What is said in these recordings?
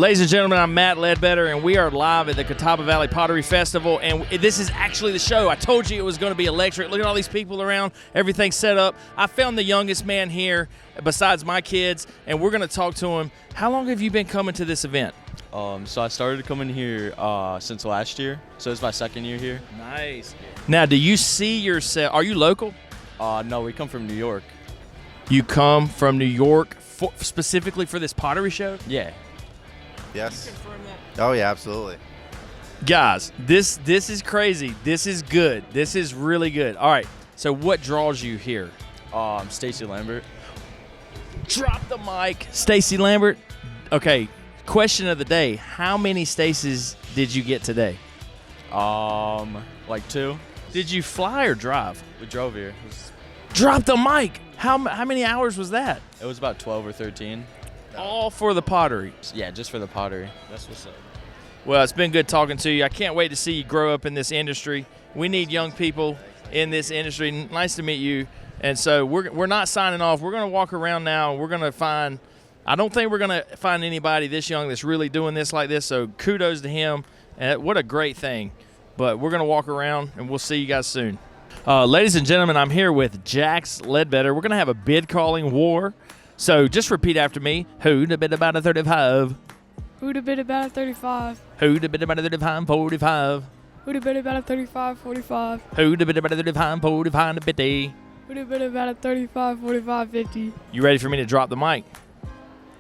Ladies and gentlemen, I'm Matt Ledbetter, and we are live at the Catawba Valley Pottery Festival, and this is actually the show. I told you it was going to be electric. Look at all these people around, everything set up. I found the youngest man here besides my kids, and we're going to talk to him. How long have you been coming to this event? So I started coming here since last year, so it's my second year here. Nice. Now, do you see yourself, are you local? No, we come from New York. You come from New York specifically for this pottery show? Yeah. Yes. Oh yeah, absolutely. Guys, this is crazy. This is good. This is really good. All right. So what draws you here? Stacy Lambert. Drop the mic. Stacy Lambert. Okay. Question of the day. How many Stacys did you get today? Like 2. Did you fly or drive? We drove here. Drop the mic. How many hours was that? It was about 12 or 13. All for the pottery. Yeah, just for the pottery. That's what's up. Well, it's been good talking to you. I can't wait to see you grow up in this industry. We need young people in this industry. Nice to meet you. And so we're not signing off. We're going to walk around now. We're going to find – I don't think we're going to find anybody this young that's really doing this like this, so kudos to him. And what a great thing. But we're going to walk around, and we'll see you guys soon. Ladies and gentlemen, I'm here with Jax Ledbetter. We're going to have a bid calling war. So just repeat after me. Who the bid about a 35? Who the bid about a 35? Who the bid about a 35, 45? Who the bid about a 35, 45? Who the bid about a 35, 45, 50? Who the bid about a 35, 45, 50? You ready for me to drop the mic?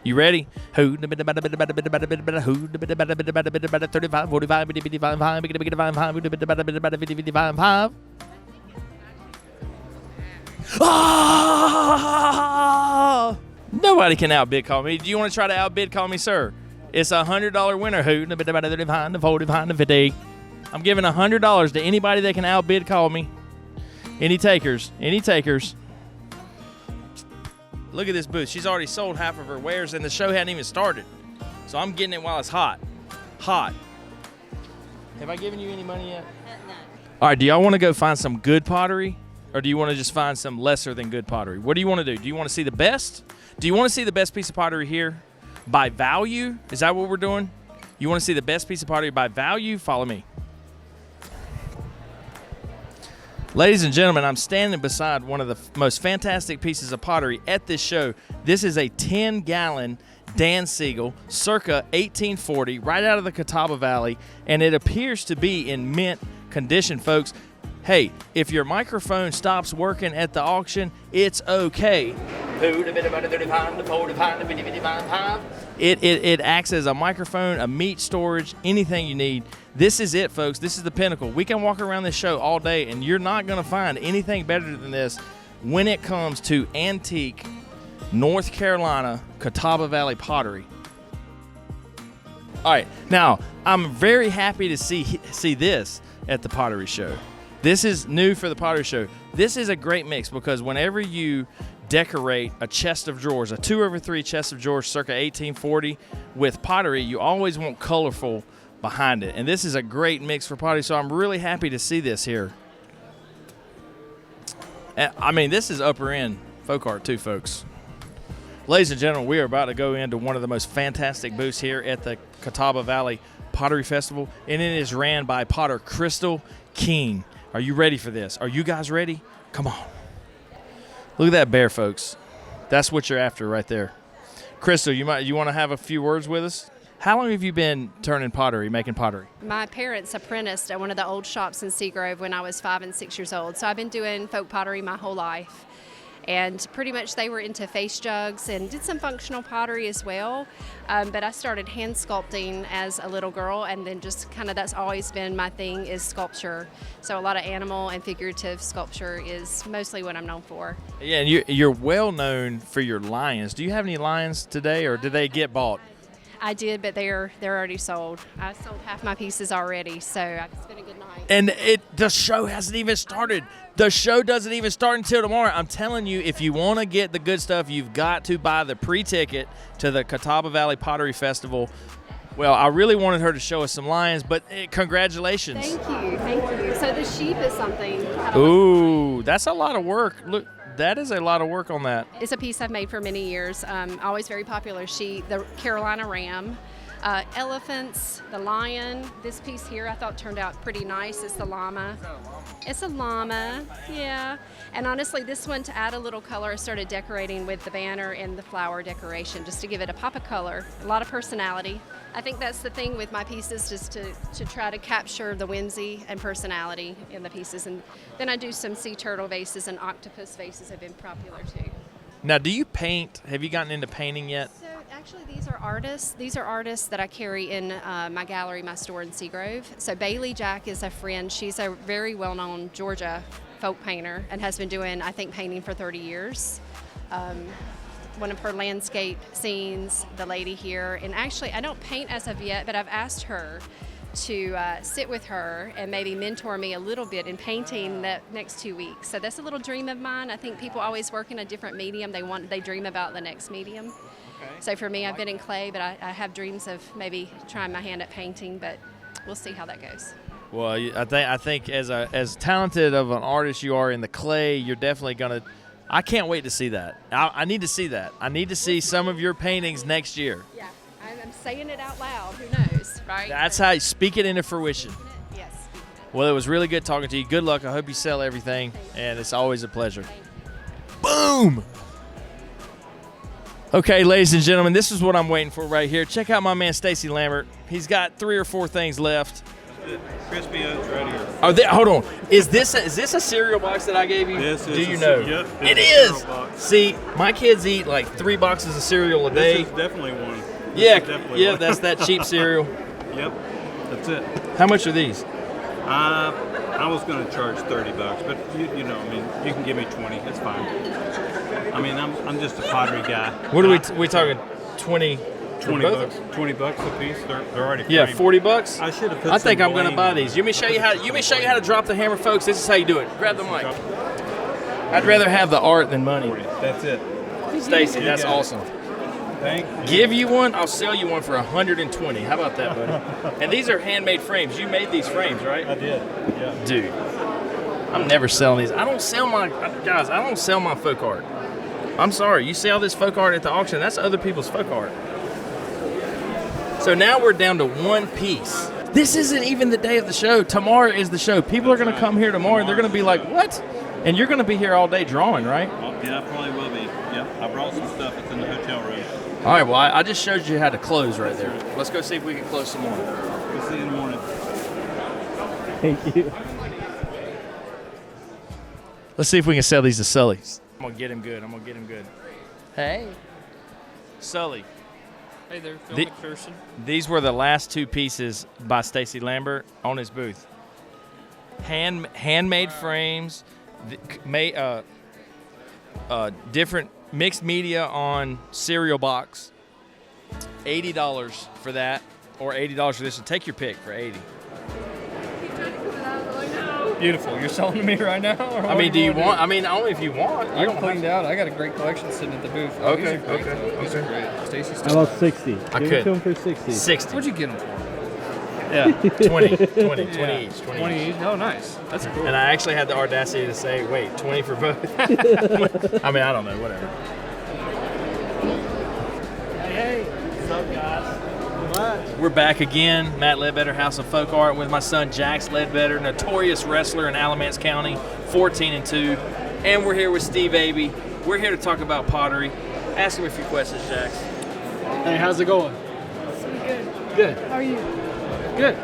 You ready? Who the bid about a bid about a bid about a bid about a who the bid about a bid about a bid about a 35, 45, 50, 55, 5, 50, 55, who the bid about a bid about a 50, 55, 5? Ah! Nobody can outbid call me. Do you want to try to outbid call me, sir? It's a $100 winner. Who? The 35, the 45, the 50. I'm giving $100 to anybody that can outbid call me. Any takers? Any takers? Look at this booth. She's already sold half of her wares, and the show hadn't even started. So I'm getting it while it's hot. Hot. Have I given you any money yet? No. All right, do y'all want to go find some good pottery, or do you want to just find some lesser than good pottery? What do you want to do? Do you want to see the best? Do you want to see the best piece of pottery here by value? Is that what we're doing? You want to see the best piece of pottery by value? Follow me. Ladies and gentlemen, I'm standing beside one of the most fantastic pieces of pottery at this show. This is a 10-gallon Dan Seagle, circa 1840, right out of the Catawba Valley, and it appears to be in mint condition, folks. Hey, if your microphone stops working at the auction, it's okay. It acts as a microphone, a meat storage, anything you need. This is it, folks. This is the pinnacle. We can walk around this show all day, and you're not going to find anything better than this when it comes to antique North Carolina Catawba Valley pottery. All right, now I'm very happy to see this at the pottery show. This is new for the pottery show. This is a great mix because whenever you decorate a chest of drawers, a 2/3 chest of drawers circa 1840 with pottery, you always want colorful behind it. And this is a great mix for pottery, so I'm really happy to see this here. I mean, this is upper end folk art too, folks. Ladies and gentlemen, we are about to go into one of the most fantastic booths here at the Catawba Valley Pottery Festival, and it is ran by Potter Crystal King. Are you ready for this? Are you guys ready? Come on. Look at that bear, folks. That's what you're after right there. Crystal, you want to have a few words with us? How long have you been turning pottery, making pottery? My parents apprenticed at one of the old shops in Seagrove when I was 5 and 6 years old. So I've been doing folk pottery my whole life. And pretty much they were into face jugs and did some functional pottery as well. But I started hand sculpting as a little girl, and then just kind of that's always been my thing is sculpture. So a lot of animal and figurative sculpture is mostly what I'm known for. Yeah, and you're well known for your lions. Do you have any lions today, or did they get bought? I did, but they're already sold. I sold half my pieces already, so it's been a good night. And the show hasn't even started. The show doesn't even start until tomorrow. I'm telling you, if you want to get the good stuff, you've got to buy the pre-ticket to the Catawba Valley Pottery Festival. Well, I really wanted her to show us some lions, but congratulations. Thank you. So the sheep is something. Ooh, that's a lot of work. Look, that is a lot of work on that. It's a piece I've made for many years. Always very popular sheep, the Carolina Ram. Elephants, the lion. This piece here I thought turned out pretty nice. It's the llama. It's a llama, yeah. And honestly, this one, to add a little color, I started decorating with the banner and the flower decoration just to give it a pop of color, a lot of personality. I think that's the thing with my pieces, just to try to capture the whimsy and personality in the pieces. And then I do some sea turtle vases, and octopus vases have been popular too. Now, do you paint? Have you gotten into painting yet? So actually, these are artists. These are artists that I carry in my gallery, my store in Seagrove. So Bailey Jack is a friend. She's a very well-known Georgia folk painter and has been doing, I think, painting for 30 years. One of her landscape scenes, the lady here. And actually, I don't paint as of yet, but I've asked her to sit with her and maybe mentor me a little bit in painting the next 2 weeks. So that's a little dream of mine. I think people always work in a different medium. They dream about the next medium. Okay. So for me, I've been in clay, but I have dreams of maybe trying my hand at painting, but we'll see how that goes. Well, I think as talented of an artist you are in the clay, you're definitely gonna. I can't wait to see that. I need to see that. I need to see some of your paintings next year. Yeah, I'm saying it out loud. Who knows, right? That's how you speak it into fruition. Yes. Well, it was really good talking to you. Good luck. I hope you sell everything, and it's always a pleasure. Boom! Okay, ladies and gentlemen, this is what I'm waiting for right here. Check out my man Stacy Lambert. He's got 3 or 4 things left. Crispy oats right here. Oh, hold on. Is this a cereal box that I gave you? This is. Do you know? Yep. It is. See, my kids eat like 3 boxes of cereal a day. This is definitely one. Yeah, that's that cheap cereal. Yep, that's it. How much are these? I was going to charge $30, but you know, I mean, you can give me 20. It's fine. I mean, I'm just a pottery guy. What are we talking? 20 bucks. $20 a piece. They're already framed. Yeah, $40. I should have put I think some I'm going to blame buy on these. it. You may show you how to drop the hammer, folks. This is how you do it. Grab the mic. I'd rather have the art than money. That's it. Stacy, You that's got it. awesome. Thank you. Give you one, I'll sell you one for $120. How about that, buddy? And these are handmade frames. You made these frames, right? I did. Yeah. Dude, I'm never selling these. I don't sell my folk art. I'm sorry. You sell this folk art at the auction. That's other people's folk art. So now we're down to 1 piece. This isn't even the day of the show. Tomorrow is the show. People are going to come here tomorrow, and they're going to be like, what? And you're going to be here all day drawing, right? Yeah, I probably will be. Yeah, I brought some stuff. It's in the hotel room. All right, well, I just showed you how to close right there. Let's go see if we can close some more. We'll see you in the morning. Thank you. Let's see if we can sell these to Sully. I'm going to get him good. Hey. Sully. Hey there, Phil McPherson. These were the last 2 pieces by Stacy Lambert on his booth. Handmade frames, different mixed media on cereal box. $80 for that, or $80 for this. So take your pick for $80. Beautiful. You're selling to me right now? Or I mean, do you want? I mean, only if you want. You I don't cleaned out. I got a great collection sitting at the booth. Oh, Okay, these are great, okay, though. These are okay. great. Stacy's How about 60? I Give could. it to him for 60. 60. What'd you get them for? Yeah, 20 Yeah. each. 20 each. Oh, nice. That's cool. And I actually had the audacity to say, wait, 20 for both? I mean, I don't know, whatever. Hey, what's up, guys? We're back again, Matt Ledbetter, House of Folk Art, with my son Jax Ledbetter, notorious wrestler in Alamance County, 14-2. And we're here with Steve Abee. We're here to talk about pottery. Ask him a few questions, Jax. Hey, how's it going? It's pretty good. Good. How are you? Good.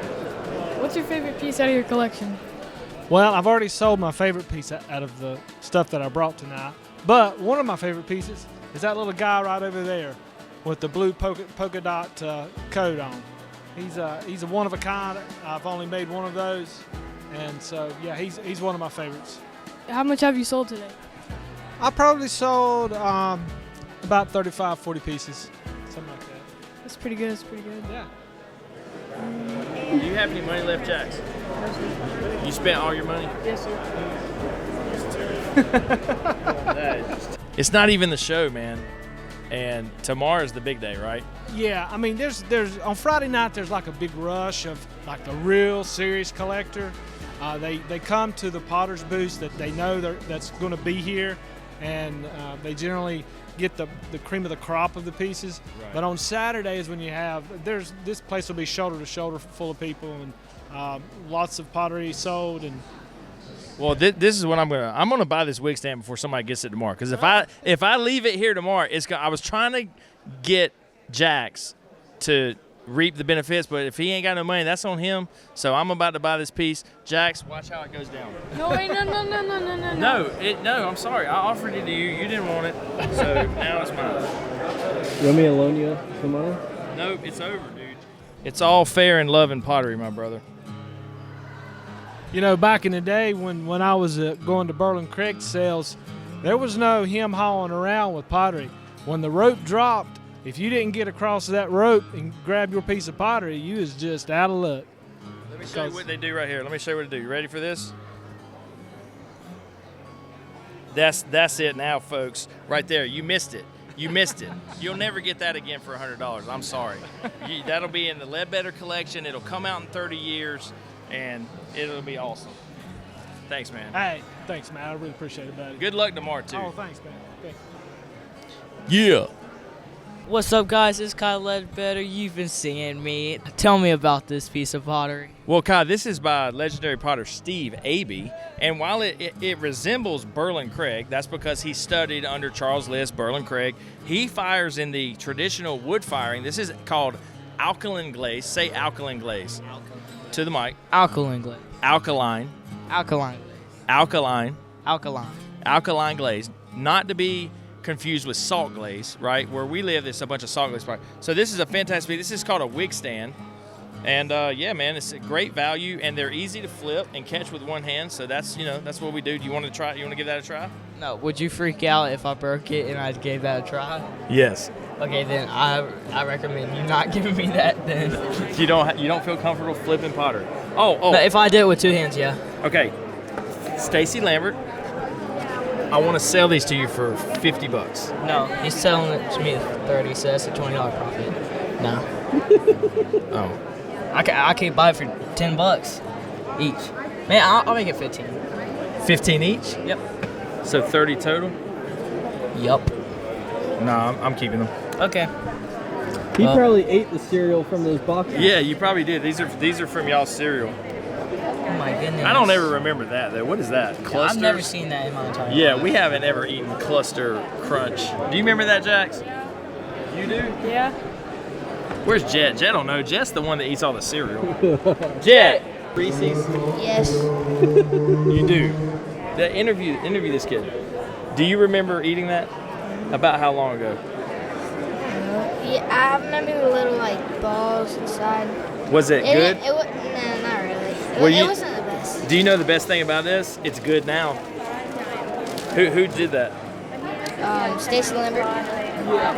What's your favorite piece out of your collection? Well, I've already sold my favorite piece out of the stuff that I brought tonight. But one of my favorite pieces is that little guy right over there with the blue polka dot coat on. He's a one of a kind. I've only made one of those, and so yeah, he's one of my favorites. How much have you sold today? I probably sold about 35, 40 pieces, something like that. That's pretty good. Yeah. Do you have any money left, Jax? You spent all your money? Yes, sir. It's not even the show, man. And tomorrow's the big day, right? Yeah, I mean, there's on Friday night there's like a big rush of like the real serious collector. They come to the Potter's booths that they know that's going to be here, and they generally get the cream of the crop of the pieces. Right. But on Saturdays when you have, this place will be shoulder to shoulder full of people, and lots of pottery sold. And Well, this is what I'm gonna buy this wig stand before somebody gets it tomorrow. Because if I leave it here tomorrow, I was trying to get Jax to reap the benefits, but if he ain't got no money, that's on him. So I'm about to buy this piece. Jax, watch how it goes down. No, wait, no. No, I'm sorry. I offered it to you. You didn't want it, so now it's mine. You want me to loan you some money? Nope, it's over, dude. It's all fair in love and pottery, my brother. you know, back in the day when I was going to Burlon Creek sales, there was no him hawing around with pottery. When the rope dropped, if you didn't get across that rope and grab your piece of pottery, you was just out of luck. Let me show you what they do right here. Let me show you what they do. You ready for this? That's it now, folks. Right there. You missed it. You missed it. You'll never get that again for $100. I'm sorry. That'll be in the Ledbetter collection. It'll come out in 30 years, and it'll be awesome. Thanks, man. Hey, thanks, man. I really appreciate it, buddy. Good luck tomorrow, too. Oh, thanks, man. Thanks. Yeah. What's up, guys? It's Kyle Ledbetter. You've been seeing me. Tell me about this piece of pottery. Well, Kai, this is by legendary potter Steve Abee, and while it resembles Burlon Craig, that's because he studied under Charles List, Burlon Craig. He fires in the traditional wood firing. This is called alkaline glaze. Say alkaline glaze. To the mic. Alkaline glaze. Alkaline. Alkaline. Alkaline. Alkaline. Alkaline glaze. Not to be confused with salt glaze, right? Where we live, there's a bunch of salt glaze. So this is a fantastic. This is called a wig stand, and yeah, man, it's a great value, and they're easy to flip and catch with one hand. So that's that's what we do. Do you want to try? You want to give that a try? No. Would you freak out if I broke it and I gave that a try? Yes. Okay, then I recommend you not giving me that. Then You don't feel comfortable flipping pottery. Oh. No, if I did it with two hands, yeah. Okay. Stacy Lambert, I want to sell these to you for $50. No, he's selling it to me for 30, so that's a $20 profit. No. Oh. I can't buy it for $10 each. Man, I'll make it 15. 15 each? Yep. So 30 total? Yup. No, I'm keeping them. Okay. He probably ate the cereal from those boxes. Yeah, you probably did. These are from y'all's cereal. Oh my goodness. I don't ever remember that though. What is that? Clusters? I've never seen that in my entire life. Yeah, we haven't ever eaten cluster crunch. Do you remember that, Jax? You do? Yeah. Where's Jet? Jet don't know. Jet's the one that eats all the cereal. Jet. Reese's. Yes. You do. Interview this kid. Do you remember eating that? About how long ago? Yeah, I remember the little like balls inside. Was it good? No, not really. Well, It wasn't the best. Do you know the best thing about this? It's good now. Who did that? Stacy Lambert.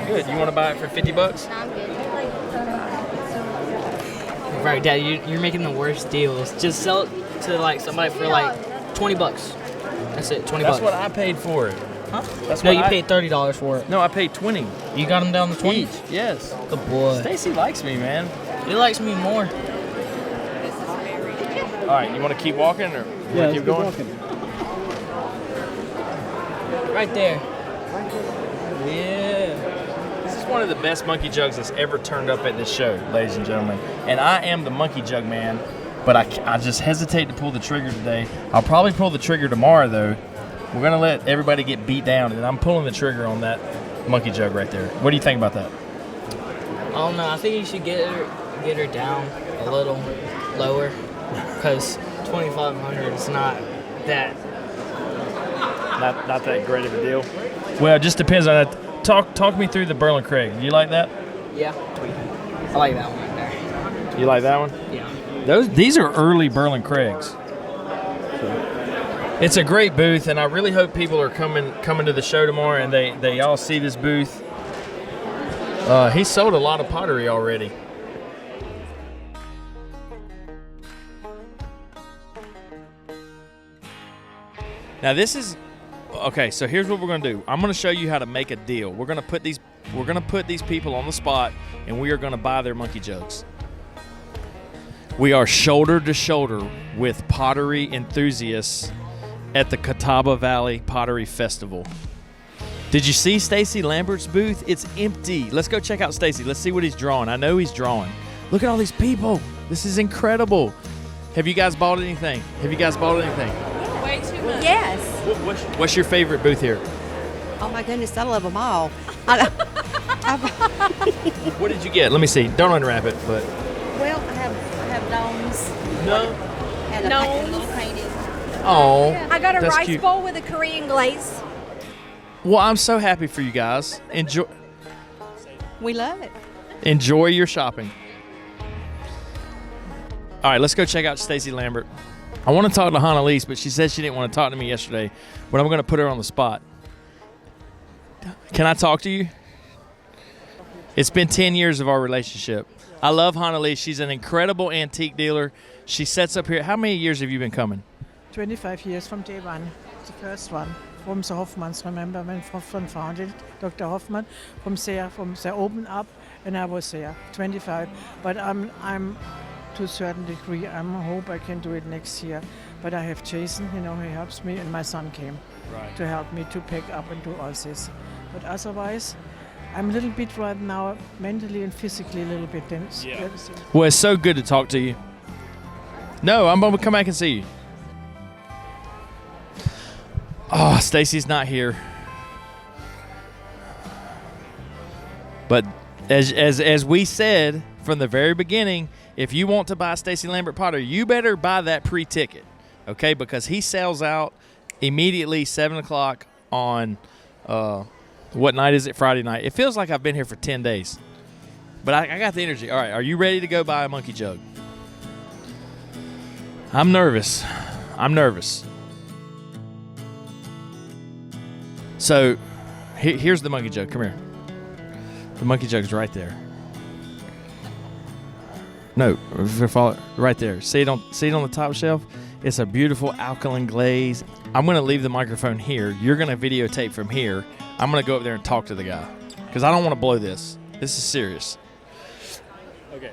Good. You want to buy it for $50? No, I'm good. Right, Dad, you're making the worst deals. Just sell it to like somebody for like $20. That's it, $20. That's what I paid for it. Huh? That's No, what you I- paid $30 for it. No, I paid 20 You got them down to 20? each. Yes. Good boy. Stacy likes me, man. He likes me more. All right, you want to keep walking or Yeah, let's keep keep going? walking. Right there. Yeah. This is one of the best monkey jugs that's ever turned up at this show, ladies and gentlemen. And I am the monkey jug man, but I just hesitate to pull the trigger today. I'll probably pull the trigger tomorrow, though. We're going to let everybody get beat down, and I'm pulling the trigger on that monkey jug right there. What do you think about that? I don't know. I think you should get her down a little lower, because 2,500 is not that. Not that great of a deal. Well, it just depends on that. Talk me through the Burlon Craig. You like that? Yeah. I like that one right there. You like that one? Yeah. These are early Burlon Craigs. It's a great booth, and I really hope people are coming to the show tomorrow and they all see this booth. He sold a lot of pottery already. Now this is okay. So here's what we're gonna do. I'm gonna show you how to make a deal. We're gonna put these people on the spot, and we are gonna buy their monkey jugs. We are shoulder to shoulder with pottery enthusiasts at the Catawba Valley Pottery Festival. Did you see Stacy Lambert's booth? It's empty. Let's go check out Stacy. Let's see what he's drawing. I know he's drawing. Look at all these people. This is incredible. Have you guys bought anything? Way too much. Yes. What's your favorite booth here? Oh my goodness, I love them all. What did you get? Let me see. Don't unwrap it, but. Well, I have gnomes. No. And a little painting. Oh. I got a that's rice cute. bowl with a Korean glaze. Well, I'm so happy for you guys. We love it. Enjoy your shopping. All right, let's go check out Stacy Lambert. I want to talk to Annalise, but she said she didn't want to talk to me yesterday, but I'm going to put her on the spot. Can I talk to you? It's been 10 years of our relationship. I love Annalise. She's an incredible antique dealer. She sets up here. How many years have you been coming? 25 years from day one, the first one. From the Hoffmans, remember when Hoffman founded, Dr. Hoffman, from there opened up, and I was there, 25. But I'm to a certain degree, I hope I can do it next year. But I have Jason, he helps me, and my son came to help me to pick up and do all this. But otherwise, I'm a little bit right now, mentally and physically a little bit tense. Yeah. Well, it's so good to talk to you. No, I'm going to come back and see you. Oh, Stacy's not here. But as we said from the very beginning, if you want to buy Stacy Lambert Pottery, you better buy that pre-ticket, okay? Because he sells out immediately 7 o'clock on, what night is it? Friday night. It feels like I've been here for 10 days. But I got the energy. All right, are you ready to go buy a Monkey Jug? I'm nervous. So, here's the Monkey Jug. Come here. The Monkey Jug's right there. No, right there. See it on the top shelf? It's a beautiful alkaline glaze. I'm going to leave the microphone here. You're going to videotape from here. I'm going to go up there and talk to the guy because I don't want to blow this. This is serious. Okay.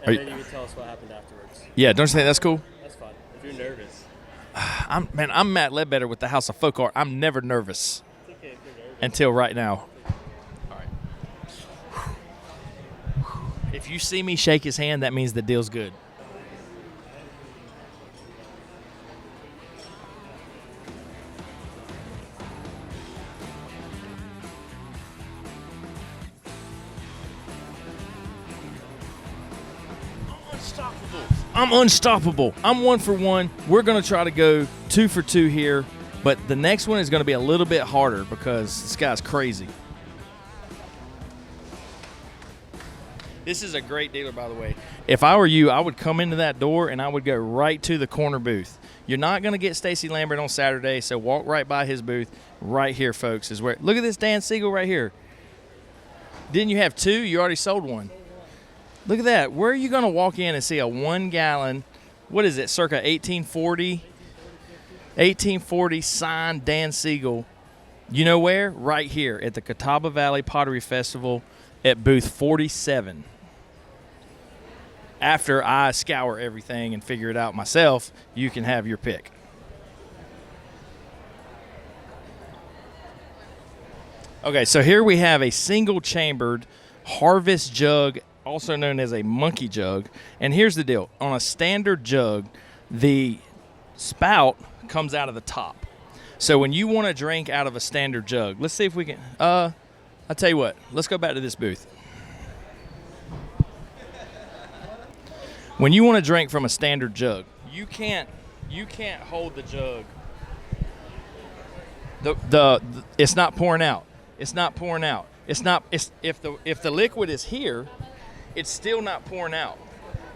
And then you can tell us what happened afterwards. Yeah, don't you think that's cool? That's fine. If you're nervous. I'm Matt Ledbetter with the House of Folk Art. I'm never nervous. It's okay if you're nervous. Until right now. All right. If you see me shake his hand, that means the deal's good. I'm unstoppable. I'm 1 for 1. We're going to try to go 2 for 2 here, but the next one is going to be a little bit harder because this guy's crazy. This is a great dealer, by the way. If I were you, I would come into that door and I would go right to the corner booth. You're not going to get Stacy Lambert on Saturday, so walk right by his booth. Right here, folks, is where. Look at this Dan Seagle right here. Didn't you have 2? You already sold 1. Look at that. Where are you going to walk in and see a 1-gallon, what is it, circa 1840 signed Dan Seagle? You know where? Right here at the Catawba Valley Pottery Festival at booth 47. After I scour everything and figure it out myself, you can have your pick. Okay, so here we have a single-chambered harvest jug, also known as a monkey jug. And here's the deal. On a standard jug, the spout comes out of the top. So when you want to drink out of a standard jug, let's see if we can, I'll tell you what, let's go back to this booth. When you want to drink from a standard jug, you can't hold the jug. It's not pouring out. It's not pouring out. If the liquid is here, it's still not pouring out.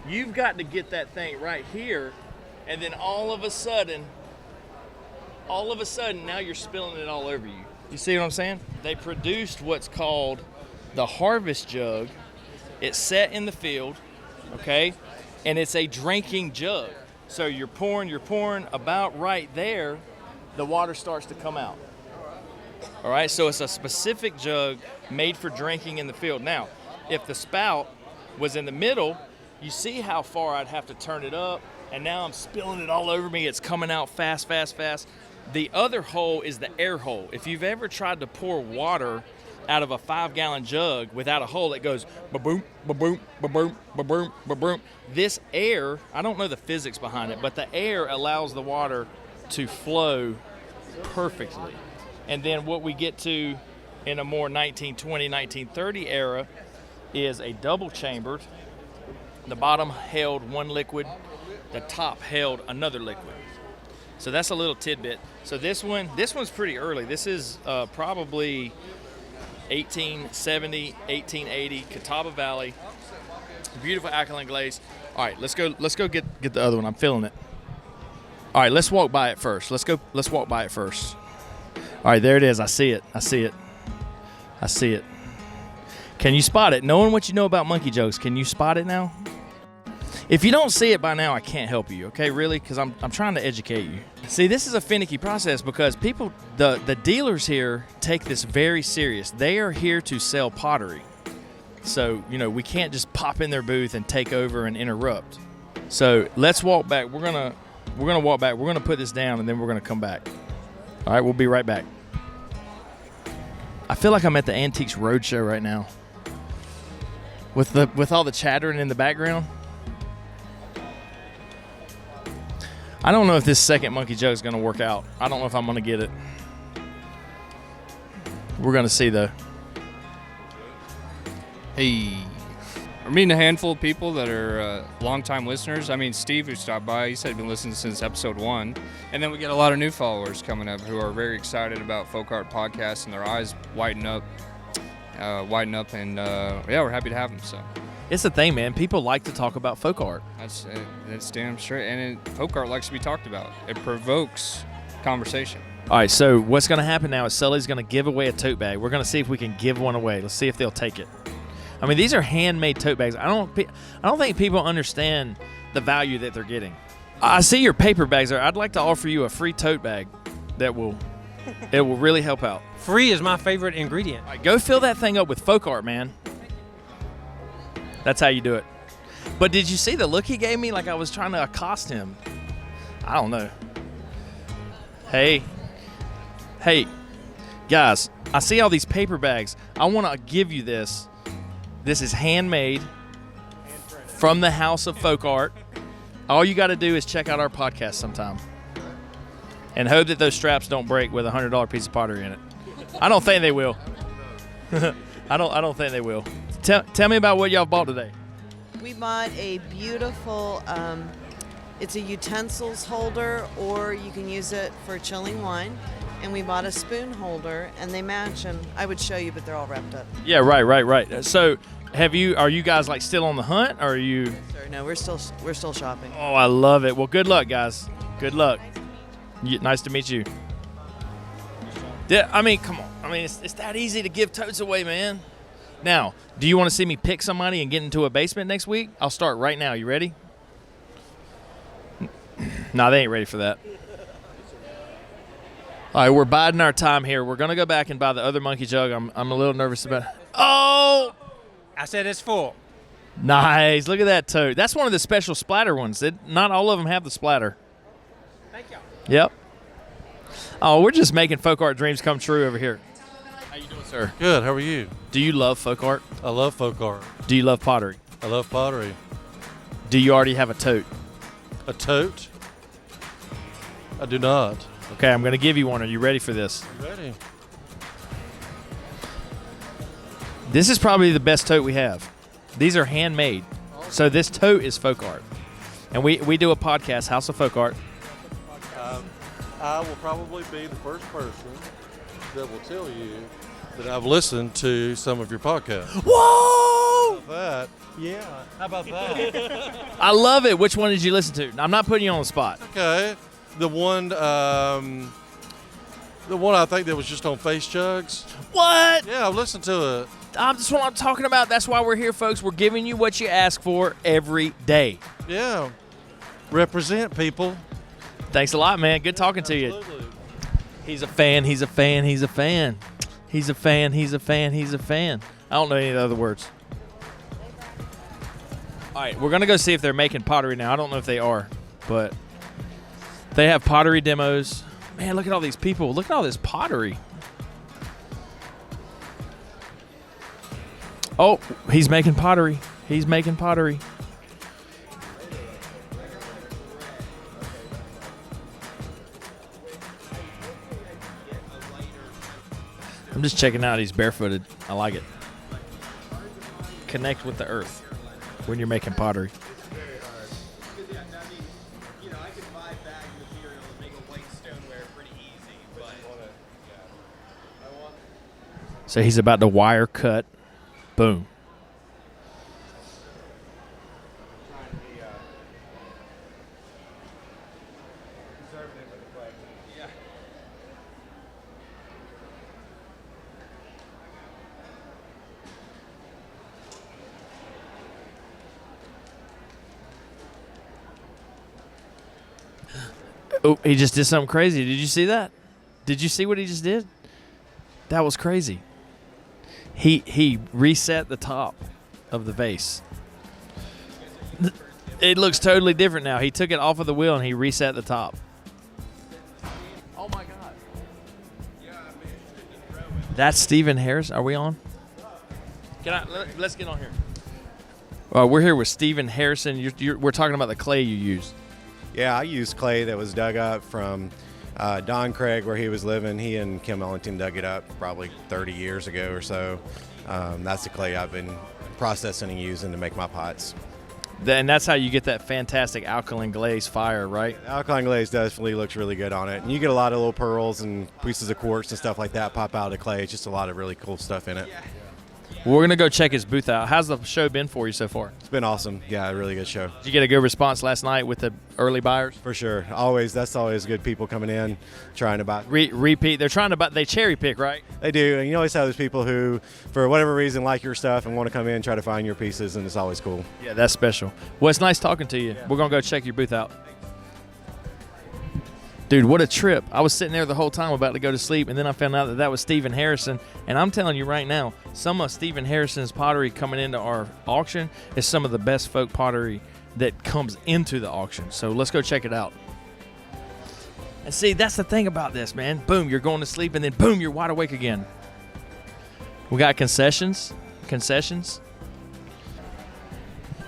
You've got to get that thing right here, and then all of a sudden, now you're spilling it all over you. You see what I'm saying? They produced what's called the harvest jug. It's set in the field, okay? And it's a drinking jug. So you're pouring about right there, the water starts to come out. All right, so it's a specific jug made for drinking in the field. Now, if the spout was in the middle, you see how far I'd have to turn it up, and now I'm spilling it all over me. It's coming out fast, fast, fast. The other hole is the air hole. If you've ever tried to pour water out of a 5-gallon jug without a hole, it goes ba-boom, ba-boom, ba-boom, ba-boom, ba-boom. This air, I don't know the physics behind it, but the air allows the water to flow perfectly. And then what we get to in a more 1920, 1930 era is a double chambered. The bottom held one liquid, the top held another liquid. So that's a little tidbit. So this one's pretty early. This is probably 1870, 1880, Catawba Valley. Beautiful alkaline glaze. All right, let's go get the other one. I'm feeling it. All right, let's walk by it first. Let's walk by it first. All right, there it is. I see it. Can you spot it? Knowing what you know about monkey jugs, can you spot it now? If you don't see it by now, I can't help you, okay, really, because I'm trying to educate you. See, this is a finicky process because people, the dealers here take this very serious. They are here to sell pottery. So, we can't just pop in their booth and take over and interrupt. So let's walk back. We're gonna walk back. We're gonna put this down and then we're gonna come back. All right, we'll be right back. I feel like I'm at the Antiques Roadshow right now. With all the chattering in the background. I don't know if this second monkey jug is going to work out. I don't know if I'm going to get it. We're going to see, though. Hey. We're meeting a handful of people that are longtime listeners. I mean, Steve, who stopped by, he said he'd been listening since episode 1. And then we get a lot of new followers coming up who are very excited about Folk Art Podcast, and their eyes widen up. And we're happy to have them. So it's the thing, man. People like to talk about folk art. That's damn straight. And folk art likes to be talked about. It provokes conversation. All right, so what's going to happen now is Sully's going to give away a tote bag. We're going to see if we can give one away. Let's see if they'll take it. I mean, these are handmade tote bags. I don't think people understand the value that they're getting. I see your paper bags there. I'd like to offer you a free tote bag that will really help out. Free is my favorite ingredient. All right, go fill that thing up with folk art, man. That's how you do it. But did you see the look he gave me like I was trying to accost him? I don't know. Hey, guys, I see all these paper bags. I want to give you this. This is handmade from the House of Folk Art. All you got to do is check out our podcast sometime and hope that those straps don't break with a $100 piece of pottery in it. I don't think they will. I don't think they will. Tell me about what y'all bought today. We bought a beautiful, it's a utensils holder, or you can use it for chilling wine. And we bought a spoon holder, and they match. And I would show you, but they're all wrapped up. Yeah, right. So, are you guys like still on the hunt, or are you? Sorry, no, we're still shopping. Oh, I love it. Well, good luck, guys. Good luck. Nice to meet you. Yeah, I mean, come on. I mean, it's that easy to give totes away, man. Now, do you want to see me pick somebody and get into a basement next week? I'll start right now. You ready? No, they ain't ready for that. All right, we're biding our time here. We're going to go back and buy the other monkey jug. I'm a little nervous about it. Oh! I said it's full. Nice. Look at that tote. That's one of the special splatter ones. Not all of them have the splatter. Thank y'all. Yep. Oh, we're just making folk art dreams come true over here. How you doing, sir? Good. How are you? Do you love folk art? I love folk art. Do you love pottery? I love pottery. Do you already have a tote? A tote? I do not. Okay, I'm going to give you one. Are you ready for this? I'm ready. This is probably the best tote we have. These are handmade. So this tote is folk art. And we do a podcast, House of Folk Art. I will probably be the first person that will tell you that I've listened to some of your podcasts. Whoa! How about that? Yeah. How about that? I love it. Which one did you listen to? I'm not putting you on the spot. Okay. The one I think that was just on Face Jugs. What? Yeah, I've listened to it. That's what I'm talking about. That's why we're here, folks. We're giving you what you ask for every day. Yeah. Represent, people. Thanks a lot, man. Good talking to you. He's a fan. He's a fan. He's a fan. He's a fan. He's a fan. He's a fan. I don't know any of the other words. All right, we're going to go see if they're making pottery now. I don't know if they are, but they have pottery demos. Man, look at all these people. Look at all this pottery. Oh, he's making pottery. He's making pottery. I'm just checking out. He's barefooted. I like it. Connect with the earth when you're making pottery. So he's about to wire cut. Boom. Oh, he just did something crazy. Did you see that? Did you see what he just did? That was crazy. He reset the top of the vase. It looks totally different now. He took it off of the wheel and he reset the top. Oh my God. That's Stephen Harris. Are we on? Let's get on here. We're here with Stephen Harrison. We're talking about the clay you use. Yeah, I used clay that was dug up from Don Craig, where he was living. He and Kim Ellington dug it up probably 30 years ago or so. That's the clay I've been processing and using to make my pots. And that's how you get that fantastic alkaline glaze fire, right? The alkaline glaze definitely looks really good on it. And you get a lot of little pearls and pieces of quartz and stuff like that pop out of the clay. It's just a lot of really cool stuff in it. Well, we're going to go check his booth out. How's the show been for you so far? It's been awesome. Yeah, a really good show. Did you get a good response last night with the early buyers? For sure. That's always good people coming in, trying to buy. Repeat. They're trying to buy. They cherry pick, right? They do. And you always have those people who, for whatever reason, like your stuff and want to come in and try to find your pieces, and it's always cool. Yeah, that's special. Well, it's nice talking to you. Yeah. We're going to go check your booth out. Dude, what a trip. I was sitting there the whole time about to go to sleep, and then I found out that was Stephen Harrison. And I'm telling you right now, some of Stephen Harrison's pottery coming into our auction is some of the best folk pottery that comes into the auction. So let's go check it out. And see, that's the thing about this, man. Boom, you're going to sleep, and then boom, you're wide awake again. We got concessions.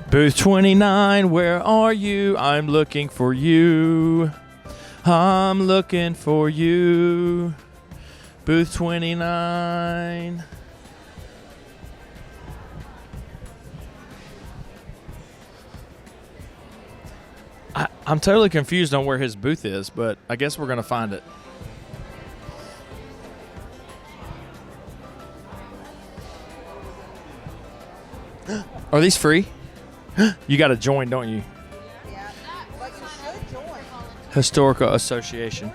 Booth 29, where are you? I'm looking for you. I'm looking for you. Booth 29. I'm totally confused on where his booth is, but I guess we're going to find it. Are these free? You got to join, don't you? Historical Association.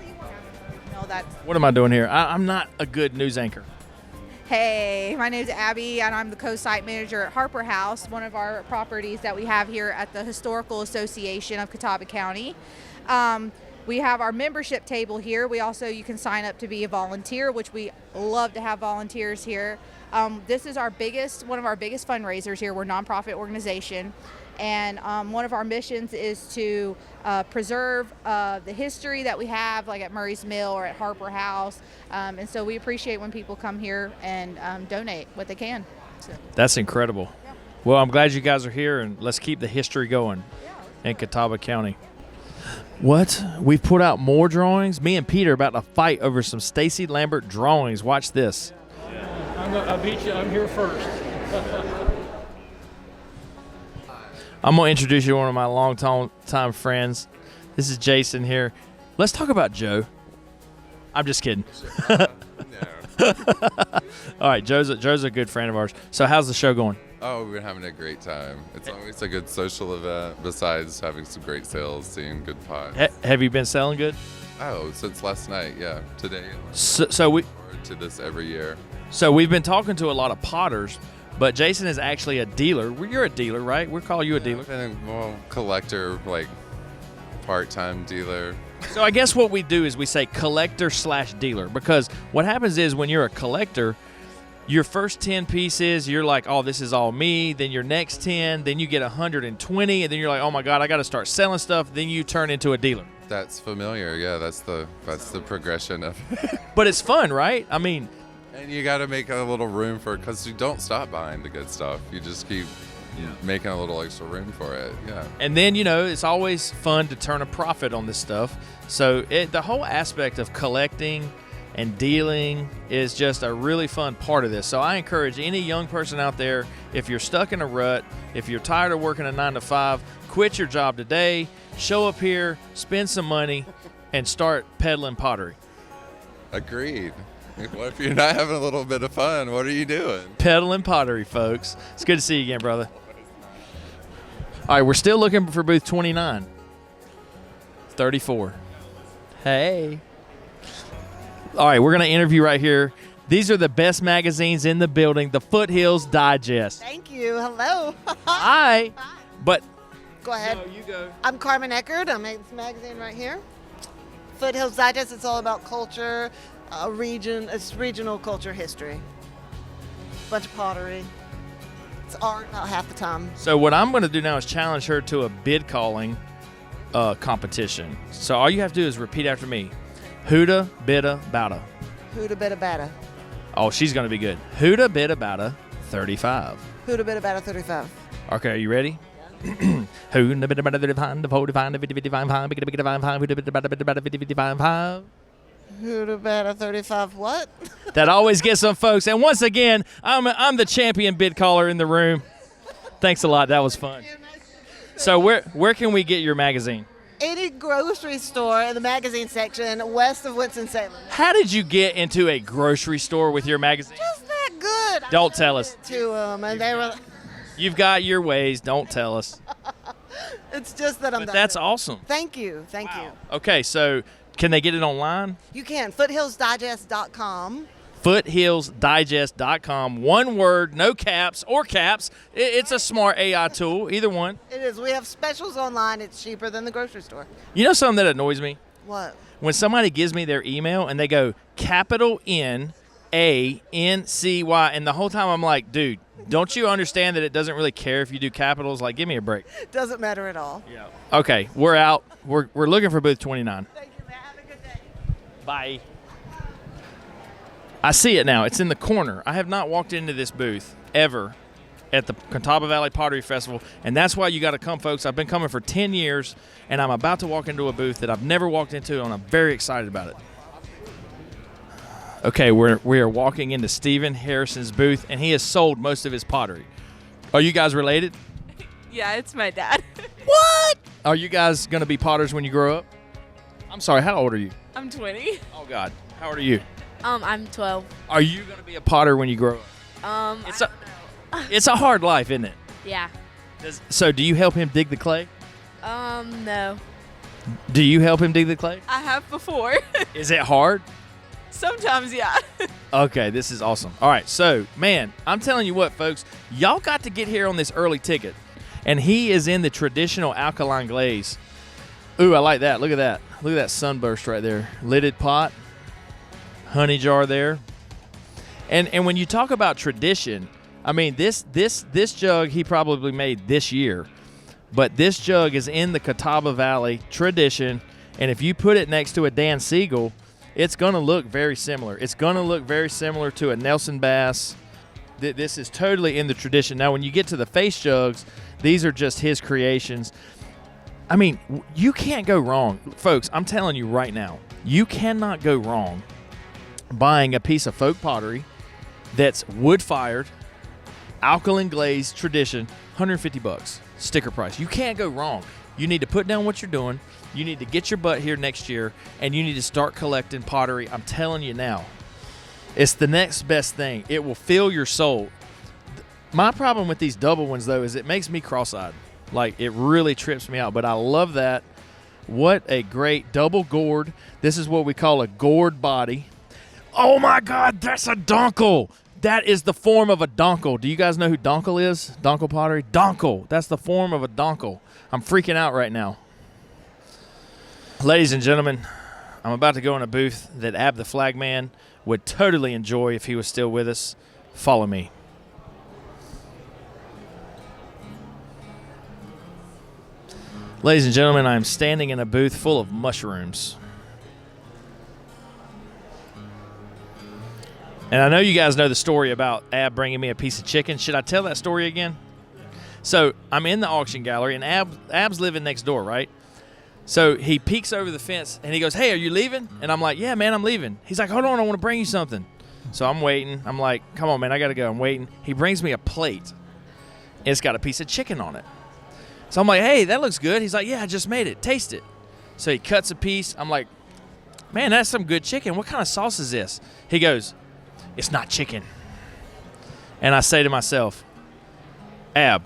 No, that's. What am I doing here? I'm not a good news anchor. Hey, my name is Abee, and I'm the co-site manager at Harper House, one of our properties that we have here at the Historical Association of Catawba County. We have our membership table here. You can sign up to be a volunteer, which we love to have volunteers here. This is one of our biggest fundraisers here. We're a nonprofit organization. And one of our missions is to preserve the history that we have, like at Murray's Mill or at Harper House. And so we appreciate when people come here and donate what they can. So. That's incredible. Yeah. Well, I'm glad you guys are here, and let's keep the history going in Catawba County. What? We've put out more drawings? Me and Peter are about to fight over some Stacy Lambert drawings. Watch this. Yeah. I beat you. I'm here first. I'm going to introduce you to one of my long-time friends. This is Jason here. Let's talk about Joe. I'm just kidding. No. All right, Joe's a good friend of ours. So how's the show going? Oh, we're having a great time. It's always a good social event, besides having some great sales, seeing good pots. Have you been selling good? Oh, since last night, yeah. Today. So we forward to this every year. So we've been talking to a lot of potters, but Jason is actually a dealer. Well, you're a dealer, right? We'll call you a dealer. Well, collector, like part-time dealer. So I guess what we do is we say collector/dealer, because what happens is when you're a collector, your first 10 pieces, you're like, oh, this is all me. Then your next 10, then you get 120, and then you're like, oh my God, I got to start selling stuff. Then you turn into a dealer. that's familiar. Yeah, that's the progression of. But it's fun, right? I mean, and you got to make a little room for it because you don't stop buying the good stuff. You just keep making a little extra room for it. Yeah. And then, you know, it's always fun to turn a profit on this stuff. So the whole aspect of collecting and dealing is just a really fun part of this. So I encourage any young person out there, if you're stuck in a rut, if you're tired of working a 9 to 5, quit your job today, show up here, spend some money, and start peddling pottery. Agreed. What if you're not having a little bit of fun? What are you doing? Peddling pottery, folks. It's good to see you again, brother. All right, we're still looking for booth 29. 34. Hey. All right, we're going to interview right here. These are the best magazines in the building, the Foothills Digest. Thank you. Hello. Hi. But go ahead. No, you go. I'm Carmen Eckert. I'm in this magazine right here. Foothills Digest. It's all about culture, it's regional culture history. Bunch of pottery. It's art about half the time. So what I'm going to do now is challenge her to a bid calling competition. So all you have to do is repeat after me. Hooda bidda bada. Hooda bidda bada. Oh, she's going to be good. Hooda bidda bada 35. Hooda bidda bada 35. Okay, are you ready? Hooda bidda bada 35, 45, 50, 55, 50, 55, hooda bidda bada 50, 55. Hooda bidda 35 what? That always gets some folks. And once again, I'm the champion bid caller in the room. Thanks a lot. That was fun. So where can we get your magazine? Any grocery store in the magazine section west of Winston-Salem. How did you get into a grocery store with your magazine? Just that good. Don't tell us. To them, and they were. You've got your ways. Don't tell us. It's just that I'm. But that's awesome. Thank you. Thank you. Okay, so can they get it online? You can. Foothillsdigest.com. Foothillsdigest.com. One word, no caps or caps. It's a smart AI tool, either one. It is. We have specials online. It's cheaper than the grocery store. You know something that annoys me? What? When somebody gives me their email and they go capital N-A-N-C-Y, and the whole time I'm like, dude, don't you understand that it doesn't really care if you do capitals? Like, give me a break. Doesn't matter at all. Yeah. Okay, we're out. We're looking for booth 29. Thank you, man. Have a good day. Bye. I see it now. It's in the corner. I have not walked into this booth ever at the Catawba Valley Pottery Festival, and that's why you got to come, folks. I've been coming for 10 years, and I'm about to walk into a booth that I've never walked into, and I'm very excited about it. Okay, we are walking into Stephen Harrison's booth, and he has sold most of his pottery. Are you guys related? Yeah, it's my dad. What? Are you guys going to be potters when you grow up? I'm sorry, how old are you? I'm 20. Oh, God. How old are you? I'm 12. Are you going to be a potter when you grow up? It's a hard life, isn't it? Yeah. So do you help him dig the clay? No. Do you help him dig the clay? I have before. Is it hard? Sometimes, yeah. Okay, this is awesome. All right, so, man, I'm telling you what, folks. Y'all got to get here on this early ticket. And he is in the traditional alkaline glaze. Ooh, I like that. Look at that. Look at that sunburst right there. Lidded pot. Honey jar there. And when you talk about tradition, I mean, this jug he probably made this year. But this jug is in the Catawba Valley tradition. And if you put it next to a Dan Seagle, it's going to look very similar. It's going to look very similar to a Nelson Bass. This is totally in the tradition. Now, when you get to the face jugs, these are just his creations. I mean, you can't go wrong. Folks, I'm telling you right now, you cannot go wrong buying a piece of folk pottery that's wood-fired, alkaline glaze tradition, $150 sticker price. You can't go wrong. You need to put down what you're doing. You need to get your butt here next year, and you need to start collecting pottery. I'm telling you now, it's the next best thing. It will fill your soul. My problem with these double ones, though, is it makes me cross-eyed. Like, it really trips me out, but I love that. What a great double gourd. This is what we call a gourd body. Oh, my God, that's a donkel. That is the form of a donkel. Do you guys know who donkel is? Donkel pottery? Donkel. That's the form of a donkel. I'm freaking out right now. Ladies and gentlemen, I'm about to go in a booth that Ab the Flagman would totally enjoy if he was still with us. Follow me. Ladies and gentlemen, I'm standing in a booth full of mushrooms. And I know you guys know the story about Ab bringing me a piece of chicken. Should I tell that story again? So I'm in the auction gallery, and Ab's living next door, right? So he peeks over the fence, and he goes, "Hey, are you leaving?" And I'm like, "Yeah, man, I'm leaving." He's like, "Hold on, I want to bring you something." So I'm waiting. I'm like, "Come on, man, I got to go." I'm waiting. He brings me a plate, and it's got a piece of chicken on it. So I'm like, "Hey, that looks good." He's like, "Yeah, I just made it. Taste it." So he cuts a piece. I'm like, "Man, that's some good chicken. What kind of sauce is this?" He goes, "It's not chicken." And I say to myself, "Ab,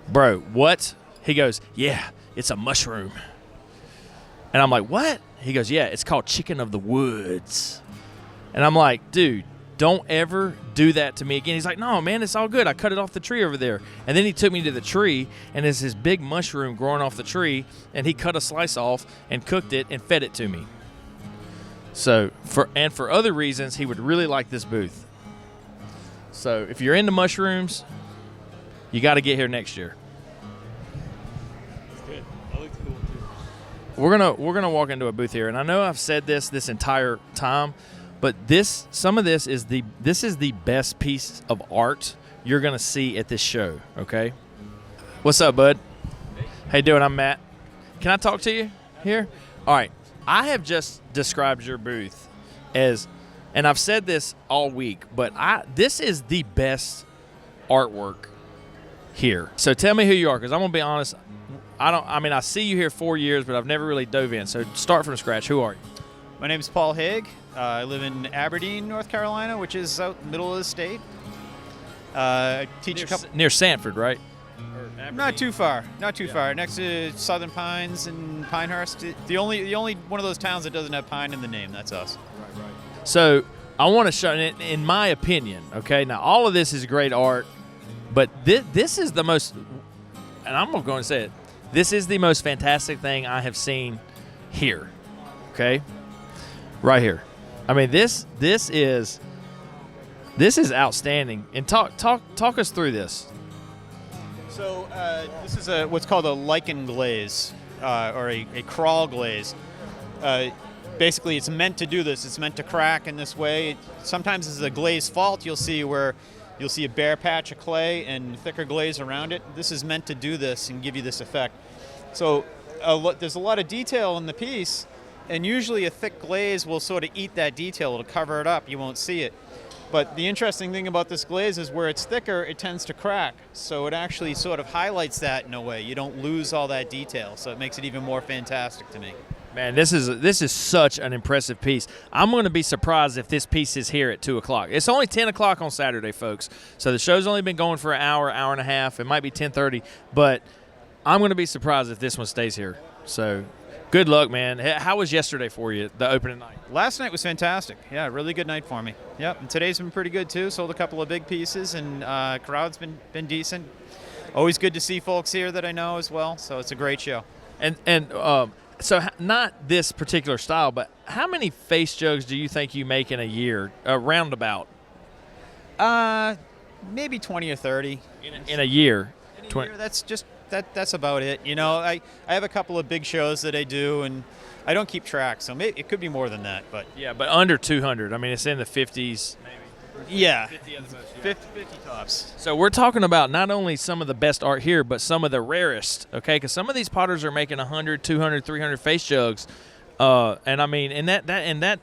bro, what?" He goes, "Yeah, it's a mushroom." And I'm like, "What?" He goes, "Yeah, it's called chicken of the woods." And I'm like, "Dude, don't ever do that to me again." He's like, "No, man, it's all good. I cut it off the tree over there." And then he took me to the tree, and there's this big mushroom growing off the tree, and he cut a slice off and cooked it and fed it to me. So, for other reasons, he would really like this booth. So, if you're into mushrooms, you got to get here next year. That's good. That looks cool too. We're gonna walk into a booth here, and I know I've said this entire time, but some of this is the best piece of art you're gonna see at this show. Okay, what's up, bud? How you doing? I'm Matt. Can I talk to you here? All right. I have just described your booth as, and I've said this all week, but this is the best artwork here. So tell me who you are, because I'm gonna be honest. I see you here 4 years, but I've never really dove in. So start from scratch. Who are you? My name is Paul Haig. I live in Aberdeen, North Carolina, which is out in the middle of the state. I teach near Sanford, right? Not too far. Not too far. Next to Southern Pines and Pinehurst. The only one of those towns that doesn't have pine in the name. That's us. Right. So I want to show, in my opinion, okay. Now all of this is great art, but this is the most, and I'm going to say it. This is the most fantastic thing I have seen here. Okay, right here. I mean, this is outstanding. And talk us through this. So this is what's called a lichen glaze, or a crawl glaze. Basically, it's meant to do this. It's meant to crack in this way. Sometimes it's a glaze fault. You'll see a bare patch of clay and thicker glaze around it. This is meant to do this and give you this effect. So there's a lot of detail in the piece, and usually a thick glaze will sort of eat that detail. It'll cover it up. You won't see it. But the interesting thing about this glaze is where it's thicker, it tends to crack. So it actually sort of highlights that in a way. You don't lose all that detail, so it makes it even more fantastic to me. Man, this is such an impressive piece. I'm going to be surprised if this piece is here at 2 o'clock. It's only 10 o'clock on Saturday, folks. So the show's only been going for an hour and a half. It might be 10:30, but I'm going to be surprised if this one stays here. So good luck, man. How was yesterday for you, the opening night? Last night was fantastic. Yeah, really good night for me. Yep, and today's been pretty good too. Sold a couple of big pieces, and crowd's been decent. Always good to see folks here that I know as well. So it's a great show. So not this particular style, but how many face jugs do you think you make in a year, roundabout? Maybe 20 or 30 in a year. That's about it. You know, I have a couple of big shows that I do, and I don't keep track, so maybe it could be more than that. But yeah, but under 200. I mean, it's in the 50s. Maybe. Yeah, 50 at the most, 50 tops. So we're talking about not only some of the best art here, but some of the rarest, okay? Because some of these potters are making 100, 200, 300 face jugs. And I mean, and that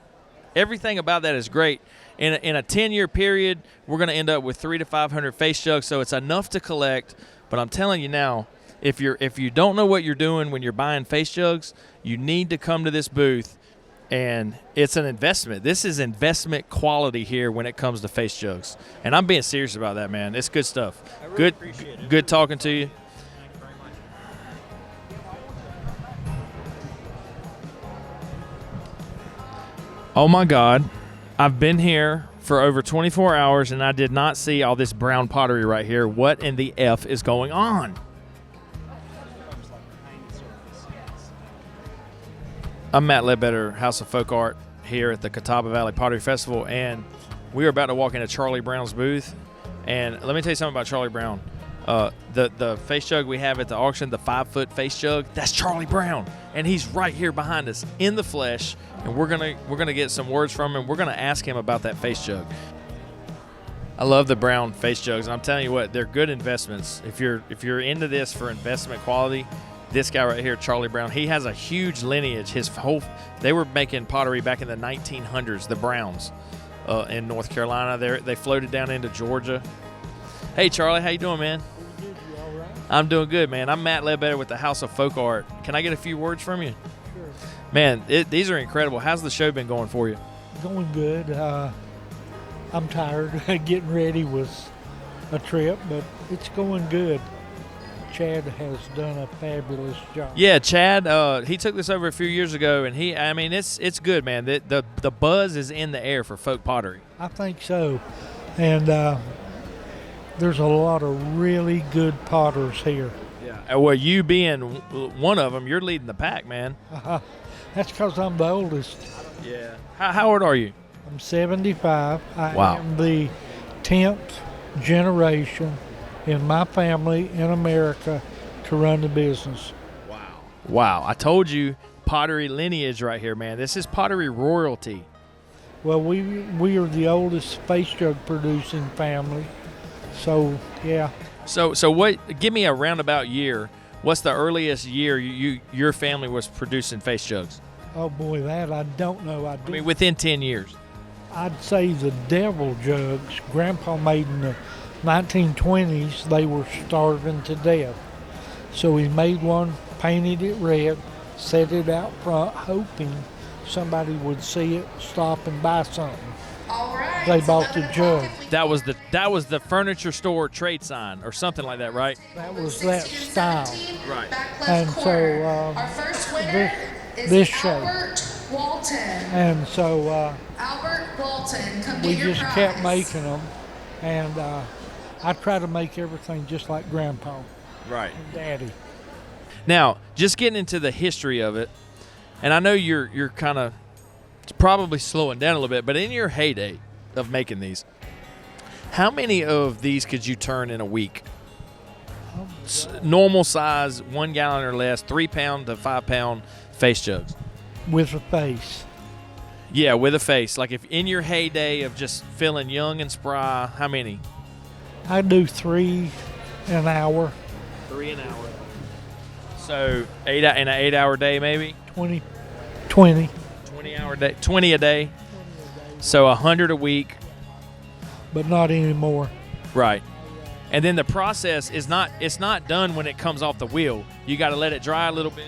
everything about that is great. In a 10-year period, we're going to end up with 300 to 500 face jugs, so it's enough to collect. But I'm telling you now, if you don't know what you're doing when you're buying face jugs, you need to come to this booth. And it's an investment. This is investment quality here when it comes to face jugs. And I'm being serious about that, man. It's good stuff. I really appreciate it. Good talking to you. Thank you very much. Oh, my God. I've been here for over 24 hours, and I did not see all this brown pottery right here. What in the F is going on? I'm Matt Ledbetter, House of Folk Art, here at the Catawba Valley Pottery Festival, and we are about to walk into Charlie Brown's booth. And let me tell you something about Charlie Brown. The face jug we have at the auction, the 5-foot face jug, that's Charlie Brown, and he's right here behind us in the flesh. And we're gonna get some words from him. We're gonna ask him about that face jug. I love the brown face jugs, and I'm telling you what, they're good investments. If you're into this for investment quality, this guy right here, Charlie Brown, he has a huge lineage. They were making pottery back in the 1900s, the Browns, in North Carolina. They floated down into Georgia. Hey Charlie, how you doing, man? I'm doing good, man. I'm Matt Ledbetter with the House of Folk Art. Can I get a few words from you? Sure. Man, these are incredible. How's the show been going for you? Going good. I'm tired. Getting ready was a trip, but it's going good. Chad has done a fabulous job. Yeah, Chad, he took this over a few years ago, and it's good, man. The buzz is in the air for folk pottery. I think so. And there's a lot of really good potters here. Yeah. Well, you being one of them, you're leading the pack, man. That's because I'm the oldest. Yeah. How old are you? I'm 75. I Wow. am the 10th generation in my family in America to run the business. Wow. I told you, pottery lineage right here, man. This is pottery royalty. Well, we are the oldest face jug producing family. So, yeah. So what? Give me a roundabout year. What's the earliest year your family was producing face jugs? Oh boy, that I don't know. I mean, within 10 years. I'd say the devil jugs Grandpa made in the 1920s. They were starving to death, so he made one, painted it red, set it out front, hoping somebody would see it, stop and buy something. They bought the jug. That was the furniture store trade sign or something like that, right? That was that style. Right. And so this shape. And so we just kept making them, and I try to make everything just like Grandpa. Right. And Daddy. Now, just getting into the history of it, and I know you're kind of probably slowing down a little bit, but in your heyday of making these, how many of these could you turn in a week? Normal size, 1 gallon or less, 3 pound to 5 pound face jugs. With a face. Yeah, with a face. Like if in your heyday of just feeling young and spry, how many? I do 3 an hour. 3 an hour. So in an 8 hour day, maybe? 20 hour day, 20 a day. So 100 a week. But not anymore. Right. And then the process is it's not done when it comes off the wheel. You got to let it dry a little bit.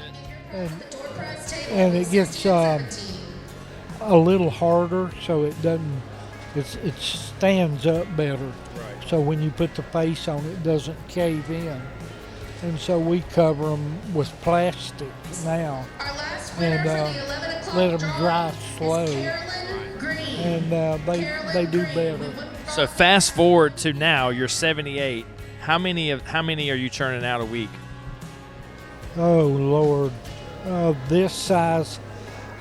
And it gets a little harder, so it stands up better. Right. So when you put the face on, it doesn't cave in. And so we cover them with plastic now and let them dry slow. And they do better. So fast forward to now, you're 78. How many are you churning out a week? Oh Lord, this size,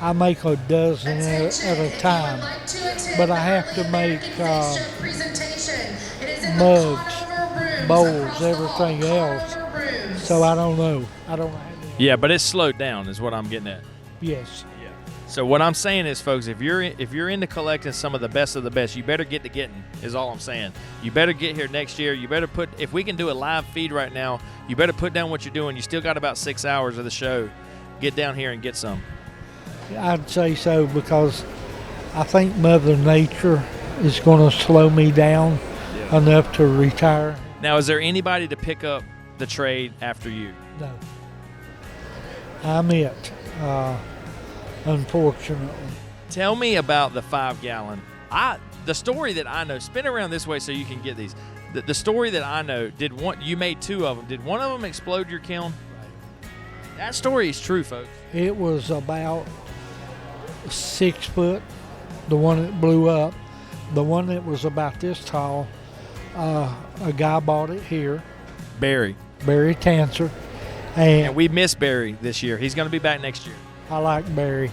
I make a dozen at a time, but I have to make mugs, bowls, everything else. So I don't know. Yeah, but it's slowed down, is what I'm getting at. Yes. So what I'm saying is, folks, if you're into collecting some of the best, you better get to getting, is all I'm saying. You better get here next year. You better if we can do a live feed right now, you better put down what you're doing. You still got about 6 hours of the show. Get down here and get some. I'd say so, because I think Mother Nature is going to slow me down enough to retire. Now, is there anybody to pick up the trade after you? No. I'm it. Unfortunately. Tell me about the 5 gallon. The story that I know, spin around this way so you can get these. The story that I know, you made 2 of them. Did one of them explode your kiln? That story is true, folks. It was about 6 foot, the one that blew up. The one that was about this tall, a guy bought it here. Barry Tancer. And we miss Barry this year. He's going to be back next year. I like Barry.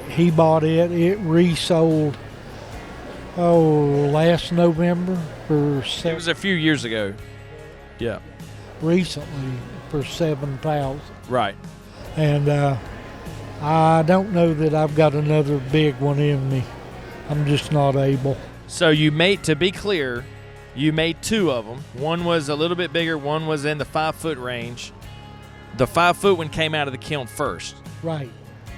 He bought it. It resold last November for It was a few years ago. Yeah. recently for 7,000. Right. And I don't know that I've got another big one in me. I'm just not able. So you made, to be clear, you made 2 of them. One was a little bit bigger. One was in the 5-foot range. The 5-foot one came out of the kiln first. Right.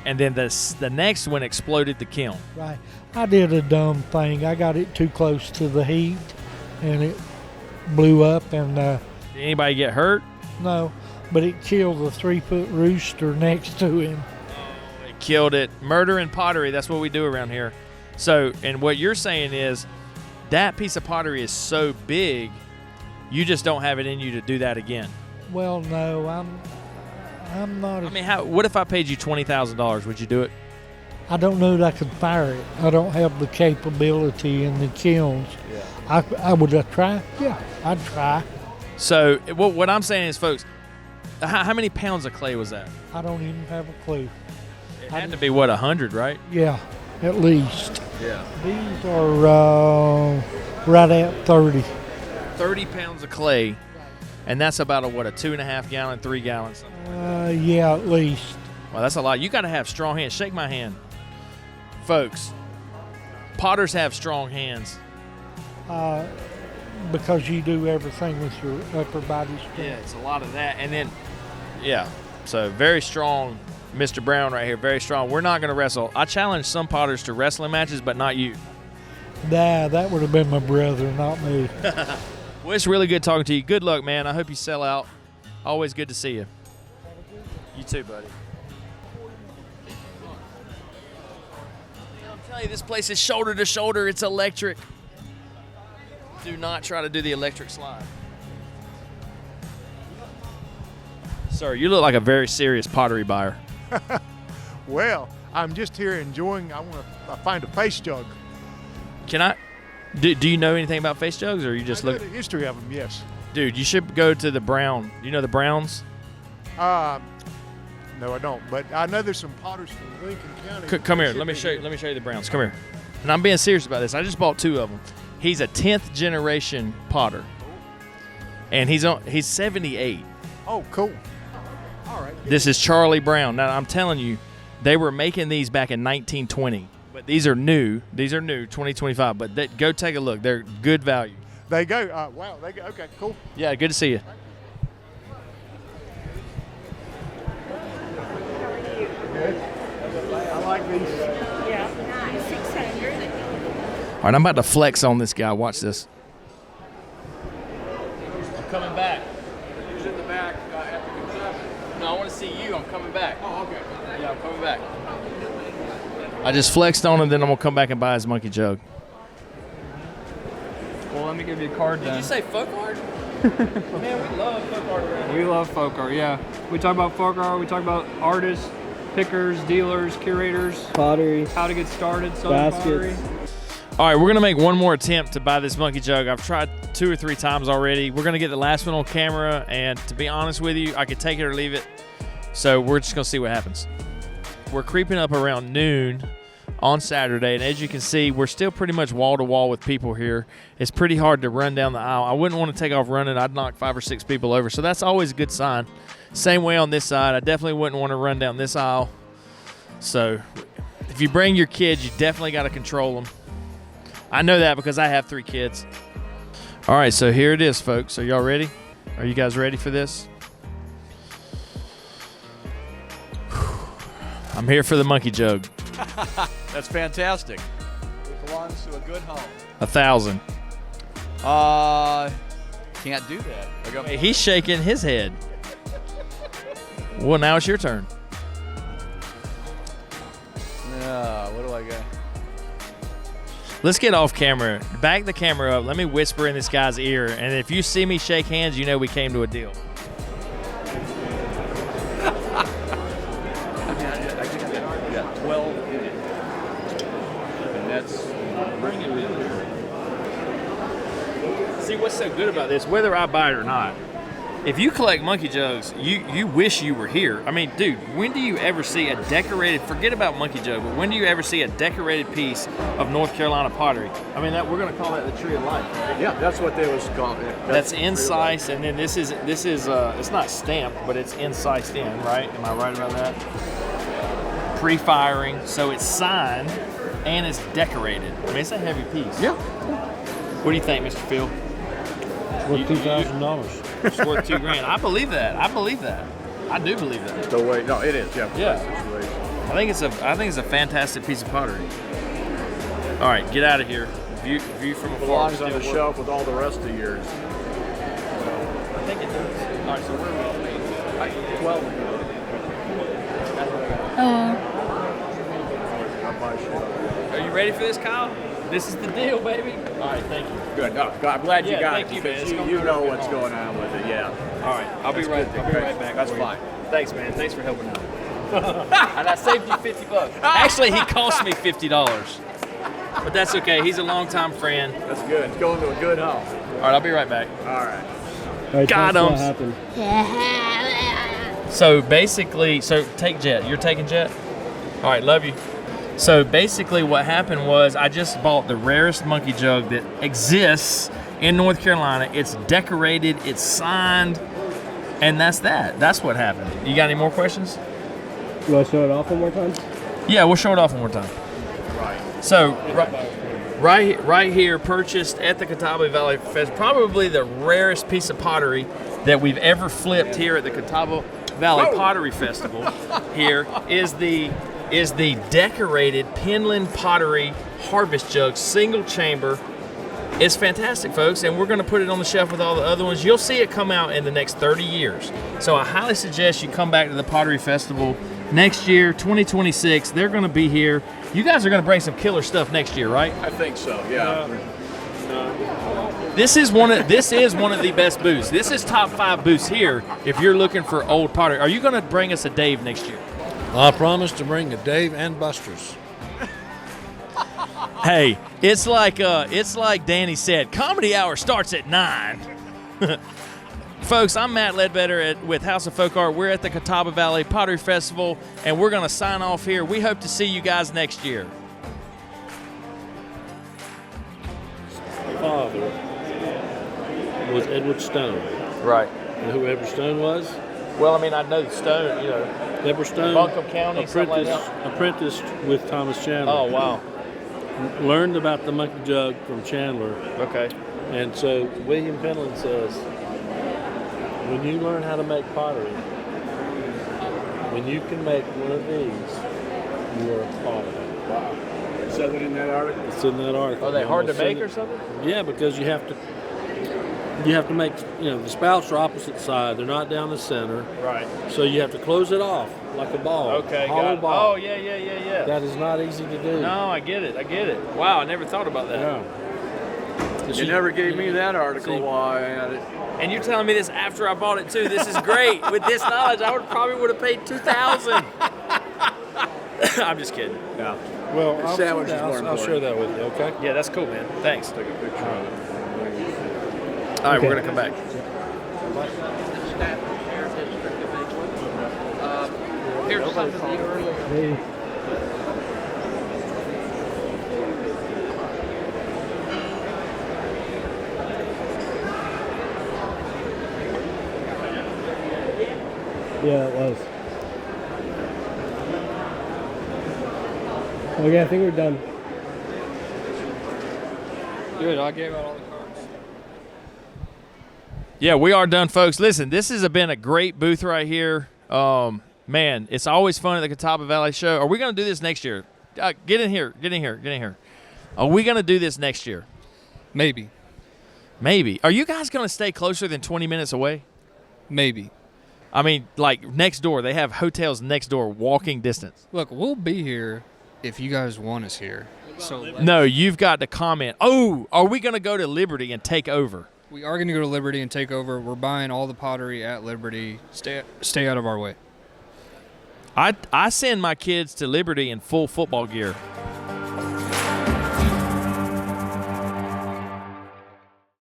And then the next one exploded the kiln. Right. I did a dumb thing. I got it too close to the heat, and it blew up. And did anybody get hurt? No, but it killed the 3-foot rooster next to him. It killed it. Murder and pottery. That's what we do around here. So, and what you're saying is that piece of pottery is so big, you just don't have it in you to do that again. Well, no, I'm not. I mean, what if I paid you $20,000? Would you do it? I don't know that I could fire it. I don't have the capability in the kilns. Yeah. I would try. Yeah, I'd try. So what I'm saying is, folks, how many pounds of clay was that? I don't even have a clue. It had to be, what, 100, right? Yeah, at least. Yeah. These are right at 30. 30 pounds of clay, and that's about a 2.5 gallon, 3 gallons. Yeah, at least. Well, that's a lot. You got to have strong hands. Shake my hand. Folks, potters have strong hands. Because you do everything with your upper body strength. Yeah, it's a lot of that. And then, yeah, so very strong, Mr. Brown right here, very strong. We're not going to wrestle. I challenge some potters to wrestling matches, but not you. Nah, that would have been my brother, not me. Well, it's really good talking to you. Good luck, man. I hope you sell out. Always good to see you. You too, buddy. I'm telling you, this place is shoulder to shoulder. It's electric. Do not try to do the electric slide. Sir, you look like a very serious pottery buyer. Well, I'm just here enjoying. I want to find a face jug. Can I? Do you know anything about face jugs, or are you just I know looking? the history of them, yes. Dude, you should go to the Brown. You know the Browns? No, I don't. But I know there's some potters from Lincoln County. Come here. Let me show you. Let me show you the Browns. Come here. And I'm being serious about this. I just bought 2 of them. He's a 10th generation potter, and he's 78. Oh, cool. All right. This is Charlie Brown. Now I'm telling you, they were making these back in 1920, but these are new. These are new, 2025. But go take a look. They're good value. They go. Wow. They go. Okay. Cool. Yeah. Good to see you. I like these. Yeah. 600. All right, I'm about to flex on this guy. Watch this. I'm coming back. Who's in the back after concession? No, I want to see you. I'm coming back. Oh, okay. Yeah, I'm coming back. I just flexed on him, then I'm going to come back and buy his Monkey Jug. Well, let me give you a card then. Did you say folk art? Man, we love folk art around here. We love folk art, yeah. We talk about folk art, we talk about artists, pickers, dealers, curators, pottery, how to get started, selling pottery. All right, we're going to make one more attempt to buy this Monkey Jug. I've tried 2 or 3 times already. We're going to get the last one on camera, and to be honest with you, I could take it or leave it. So we're just going to see what happens. We're creeping up around noon on Saturday, and as you can see, we're still pretty much wall-to-wall with people here. It's pretty hard to run down the aisle. I wouldn't want to take off running. I'd knock 5 or 6 people over, so that's always a good sign. Same way on this side. I definitely wouldn't want to run down this aisle. So if you bring your kids, you definitely got to control them. I know that because I have 3 kids. All right, so here it is, folks. Are y'all ready? Are you guys ready for this? I'm here for the Monkey Jug. That's fantastic. It belongs to a good home. 1,000. Can't do that. Hey, he's shaking his head. Well, now it's your turn. What do I got? Let's get off camera. Back the camera up. Let me whisper in this guy's ear. And if you see me shake hands, you know we came to a deal. Yeah, 12. And that's bring it in. See, what's so good about this, whether I buy it or not, If you collect monkey jugs, you wish you were here. I mean, dude, when do you ever see a decorated, forget about monkey jug, but when do you ever see a decorated piece of North Carolina pottery? I mean, we're going to call that the Tree of Life. Right? Yeah, that's what they was called. That's incised, and then this is it's not stamped, but it's incised in, right? Am I right about that? Pre-firing, so it's signed and it's decorated. I mean, it's a heavy piece. Yeah. What do you think, Mr. Phil? Worth $2,000. It's worth $2,000. I believe that. I do believe that. The way, no, it is. Yeah. I think it's a fantastic piece of pottery. All right, get out of here. View from afar. Belongs on the shelf with all the rest of yours. I think it does. All right, so where are we? 12. Are you ready for this, Kyle? This is the deal, baby. All right, thank you. Good. No, I'm glad you got it. Thank you, man. You know what's going on with it. Yeah. All right, I'll be right back. That's fine. Thanks, man. Thanks for helping out. And I saved you $50. Actually, he cost me $50. But that's okay. He's a longtime friend. That's good. It's going to a good home. All right, I'll be right back. All right. Got What him. happened? So basically, take Jet. You're taking Jet? All right, love you. So basically what happened was I just bought the rarest monkey jug that exists in North Carolina. It's decorated, it's signed, and that's that. That's what happened. You got any more questions? You want to show it off one more time? Yeah, we'll show it off one more time. Right. So right here, purchased at the Catawba Valley Festival, probably the rarest piece of pottery that we've ever flipped here at the Catawba Valley Pottery Festival. Here is the decorated Penland Pottery Harvest Jug, single chamber. It's fantastic, folks, and we're going to put it on the shelf with all the other ones. You'll see it come out in the next 30 years. So I highly suggest you come back to the Pottery Festival next year, 2026. They're going to be here. You guys are going to bring some killer stuff next year, right? I think so. Yeah. This is one of the best booths. This is top 5 booths here if you're looking for old pottery. Are you going to bring us a Dave next year? I promise to bring a Dave and Buster's. Hey, it's like Danny said, comedy hour starts at 9. Folks, I'm Matt Ledbetter with House of Folk Art. We're at the Catawba Valley Pottery Festival, and we're going to sign off here. We hope to see you guys next year. Father was Edward Stone. Right. And whoever Stone was? Well, I mean, I know Stone, Edward Stone, Buncombe County, apprenticed with Thomas Chandler. Oh, wow. Learned about the monkey jug from Chandler. Okay. And so William Penland says, when you learn how to make pottery, when you can make one of these, you are a potter. Wow. Is that in that article? It's in that article. Are they hard to make or something? Yeah, because you have to make, the spouts are opposite side. They're not down the center. Right. So you have to close it off like a ball. Okay, hollow got it. ball. Oh, yeah. That is not easy to do. No, I get it. Wow, I never thought about that. Yeah. You never gave me that article while I had it. And you're telling me this after I bought it too. This is great. With this knowledge, I probably would have paid $2,000. I'm just kidding. Yeah. Well, I'll share that with you, okay? Yeah, that's cool, man. Thanks. Take a picture of it. All right, we're going to come back. Here's something to eat earlier. Yeah, it was. Okay, I think we're done. Good, I gave out all the cards. Yeah, we are done, folks. Listen, this has been a great booth right here. Man, it's always fun at the Catawba Valley Show. Are we going to do this next year? Get in here. Are we going to do this next year? Maybe. Are you guys going to stay closer than 20 minutes away? Maybe. I mean, like next door. They have hotels next door, walking distance. Look, we'll be here if you guys want us here. So no, you've got to comment. Oh, are we going to go to Liberty and take over? We are going to go to Liberty and take over. We're buying all the pottery at Liberty. Stay out of our way. I send my kids to Liberty in full football gear.